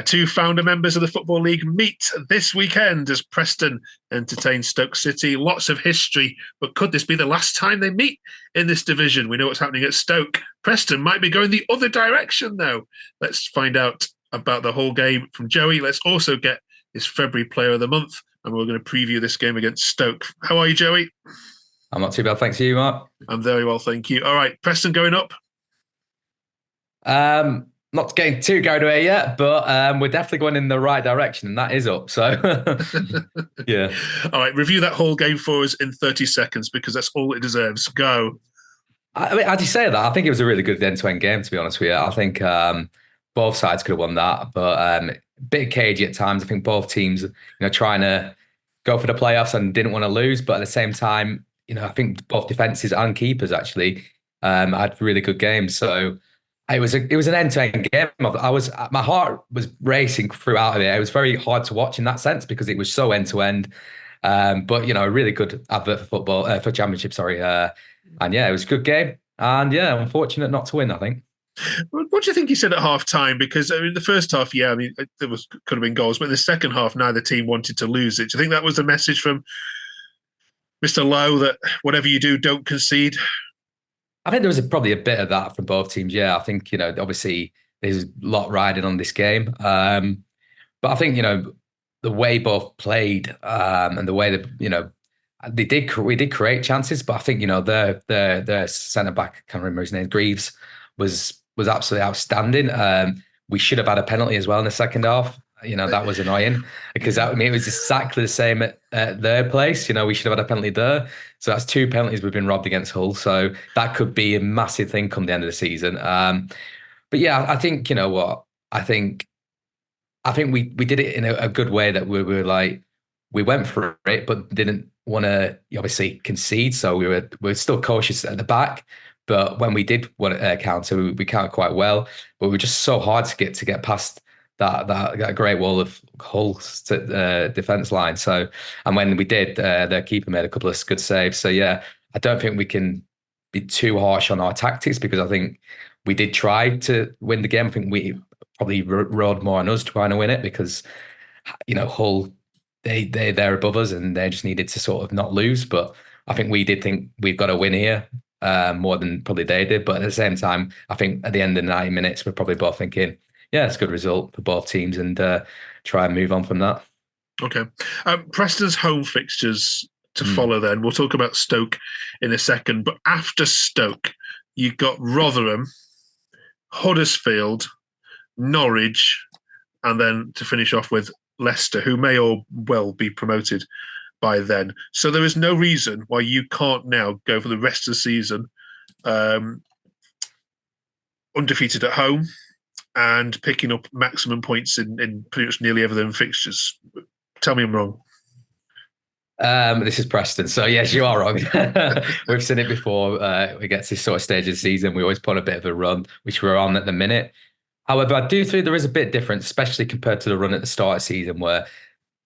Two founder members of the Football League meet this weekend as Preston entertain Stoke City. Lots of history, but could this be the last time they meet in this division? We know what's happening at Stoke. Preston might be going the other direction, though. Let's find out about the whole game from Joey. Let's also get his February Player of the Month, and we're going to preview this game against Stoke. How are you, Joey? I'm not too bad, thanks to you, Mark. I'm very well, thank you. All right, Preston going up? Not getting too carried away yet, but we're definitely going in the right direction, and that is up. So, yeah. All right, review that whole game for us in 30 seconds because that's all it deserves. Go. I mean, as you say that, I think it was a really good end-to-end game, to be honest with you. I think both sides could have won that, but a bit cagey at times. I think both teams, trying to go for the playoffs and didn't want to lose, but at the same time, I think both defenses and keepers actually had really good games. So it was an end-to-end game. My heart was racing throughout it. It was very hard to watch in that sense because it was so end-to-end. But a really good advert for football for Championship. Sorry, and yeah, it was a good game. And yeah, unfortunate not to win, I think. What do you think he said at half time? Because I mean, the first half, yeah, I mean, there could have been goals, but in the second half, neither team wanted to lose it. Do you think that was the message from Mr. Lowe that whatever you do, don't concede? I think there was probably a bit of that from both teams. Yeah, I think obviously there's a lot riding on this game, but I think the way both played and the way that we did create chances, but I think their centre back, I can't remember his name, Greaves was absolutely outstanding. We should have had a penalty as well in the second half. That was annoying because it was exactly the same at their place. We should have had a penalty there. So that's two penalties we've been robbed against Hull. So that could be a massive thing come the end of the season. But yeah, I think, what? I think we did it in a good way that we were like, we went for it, but didn't want to obviously concede. So we were still cautious at the back. But when we did want to counter, we countered quite well. But we were just so hard to get past that great wall of Hull's defense line. So, and when we did, their keeper made a couple of good saves. So yeah, I don't think we can be too harsh on our tactics because I think we did try to win the game. I think we probably rode more on us trying to win it because Hull they're above us and they just needed to sort of not lose. But I think we did think we've got to win here. More than probably they did, but at the same time, I think at the end of the 90 minutes, we're probably both thinking, yeah, it's a good result for both teams and try and move on from that. Okay. Preston's home fixtures to Mm. follow then. We'll talk about Stoke in a second, but after Stoke, you've got Rotherham, Huddersfield, Norwich, and then to finish off with Leicester, who may or well be promoted by then. So there is no reason why you can't now go for the rest of the season undefeated at home and picking up maximum points in pretty much nearly every them fixtures. Tell me I'm wrong. This is Preston. So yes, you are wrong. We've seen it before. We get to this sort of stage of the season. We always put a bit of a run, which we're on at the minute. However, I do think there is a bit different, especially compared to the run at the start of the season where,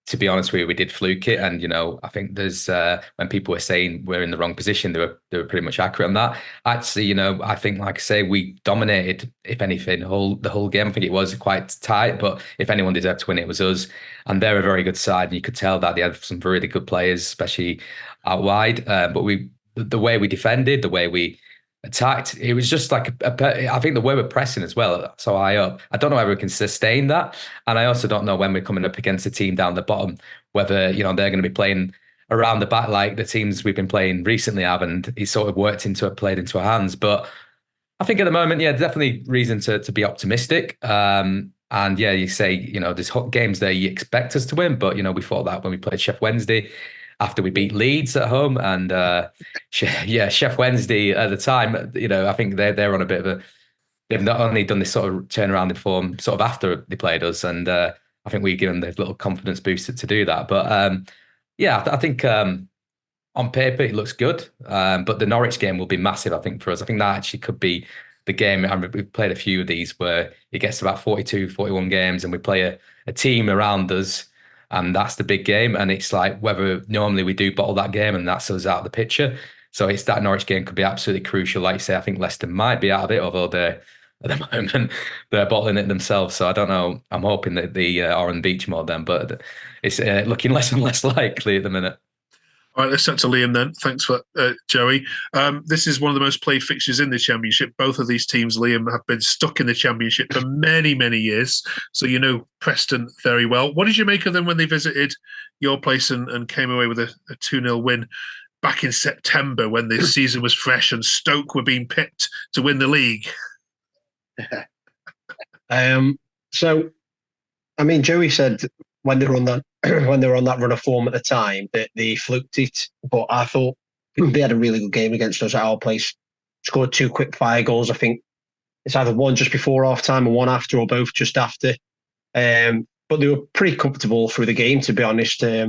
to be honest with you, we did fluke it. And, I think there's when people were saying we're in the wrong position, they were pretty much accurate on that. Actually, I think, like I say, we dominated, if anything, the whole game. I think it was quite tight, but if anyone deserved to win, it was us. And they're a very good side. And you could tell that they had some really good players, especially out wide. But the way we defended, the way we attacked, it was just like I think the way we're pressing as well, so high up, I don't know whether we can sustain that, and I also don't know when we're coming up against a team down the bottom whether they're going to be playing around the back like the teams we've been playing recently have, and it sort of played into our hands. But I think at the moment, yeah, definitely reason to be optimistic. And yeah, you say there's hot games there you expect us to win, but we thought that when we played Sheff Wednesday after we beat Leeds at home, and Sheff Wednesday at the time, I think they're on a bit of a. They've not only done this sort of turnaround in form sort of after they played us, and I think we've given them the little confidence boost to do that. But yeah, I think on paper it looks good, but the Norwich game will be massive, I think, for us. I think that actually could be the game. We've played a few of these where it gets to about 42, 41 games, and we play a team around us. And that's the big game. And it's like whether normally we do bottle that game and that's us out of the picture. So it's that Norwich game could be absolutely crucial. Like you say, I think Leicester might be out of it, although at the moment. They're bottling it themselves. So I don't know. I'm hoping that the are on the beach more then, but it's looking less and less likely at the minute. All right, let's start to Liam then. Thanks for Joey. This is one of the most played fixtures in the Championship. Both of these teams, Liam, have been stuck in the Championship for many, many years. So you know Preston very well. What did you make of them when they visited your place and came away with a 2-0 win back in September when the season was fresh and Stoke were being picked to win the league? So, I mean, Joey said when they were on that run of form at the time that they fluked it, but I thought they had a really good game against us at our place. Scored 2 quick fire goals. I think it's either one just before half time and one after, or both just after. But they were pretty comfortable through the game, to be honest. Yeah,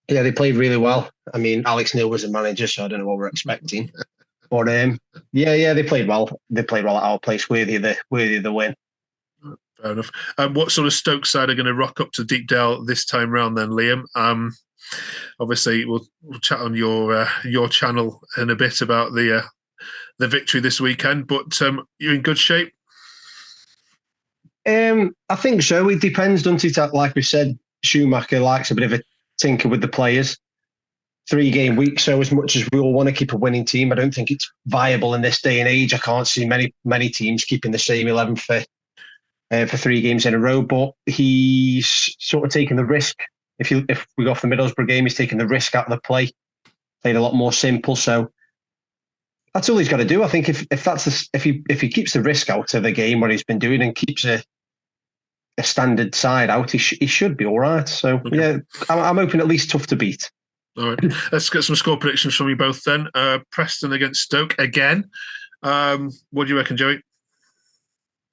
they played really well. I mean, Alex Neil was the manager, so I don't know what we're expecting. But yeah, they played well. They played well at our place, worthy of the win. Fair enough. What sort of Stoke side are going to rock up to Deepdale this time round then, Liam? Obviously, we'll chat on your channel in a bit about the victory this weekend, but you're in good shape? I think so. It depends, doesn't it? Like we said, Schumacher likes a bit of a tinker with the players. 3-game week, so as much as we all want to keep a winning team, I don't think it's viable in this day and age. I can't see many teams keeping the same 11 for 3 games in a row, but he's sort of taking the risk. If we go off the Middlesbrough game, he's taking the risk out of the play. Played a lot more simple, so that's all he's got to do. I think if he keeps the risk out of the game, what he's been doing, and keeps a standard side out, he should be all right. So okay. Yeah, I'm hoping at least tough to beat. All right, let's get some score predictions from you both then. Preston against Stoke again. What do you reckon, Joey?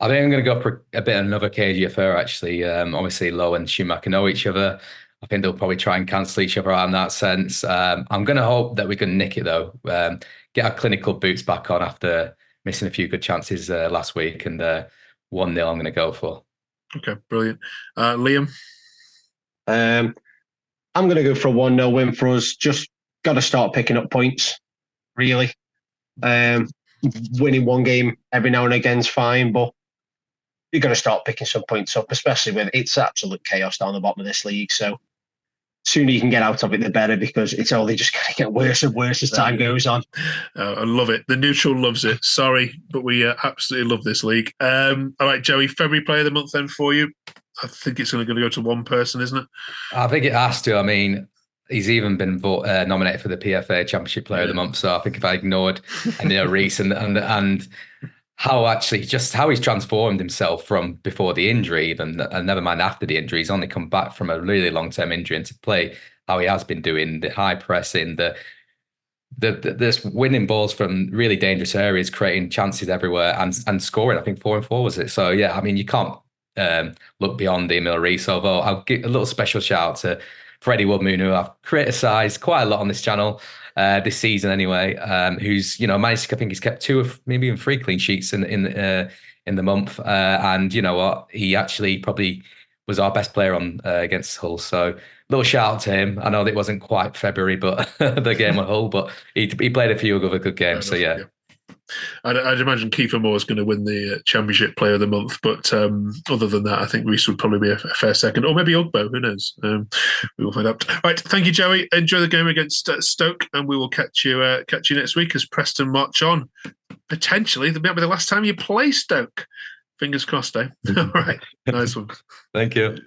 I think I'm going to go for a bit of another cagey affair, actually. Obviously, Lowe and Schumacher know each other. I think they'll probably try and cancel each other out in that sense. I'm going to hope that we can nick it, though. Get our clinical boots back on after missing a few good chances last week. And 1-0 I'm going to go for. Okay, brilliant. Liam? I'm going to go for a 1-0 win for us. Just got to start picking up points, really. Winning one game every now and again is fine, but you're going to start picking some points up, especially when it's absolute chaos down the bottom of this league. So sooner you can get out of it, the better, because it's only just going to get worse and worse as time goes on. I love it. The neutral loves it. Sorry, but we absolutely love this league. All right, Joey, February Player of the Month then for you. I think it's only going to go to one person, isn't it? I think it has to. I mean, he's even been nominated for the PFA Championship Player of the Month. So I think if I ignored Neil Reese and how he's transformed himself from before the injury, and never mind after the injury, he's only come back from a really long-term injury, and to play how he has been doing, the high pressing, this winning balls from really dangerous areas, creating chances everywhere, and scoring. I think 4 and 4 was it. So yeah, I mean, you can't look beyond Emil Reese. Although I'll give a little special shout out to Freddie Woodmoon, who I've criticised quite a lot on this channel this season anyway, who's managed. I think he's kept 2 of maybe even 3 clean sheets in the month, and you know what, he actually probably was our best player on against Hull. So little shout out to him. I know that it wasn't quite February, but the game at Hull, but he played a few other good games. So yeah. I'd imagine Kiefer Moore is going to win the Championship Player of the Month, but other than that, I think Reece would probably be a fair second, or maybe Ugbo. Who knows? We will find out. All right, thank you, Joey. Enjoy the game against Stoke, and we will catch you next week as Preston march on. Potentially, that might be the last time you play Stoke. Fingers crossed, eh? All right, nice one. Thank you.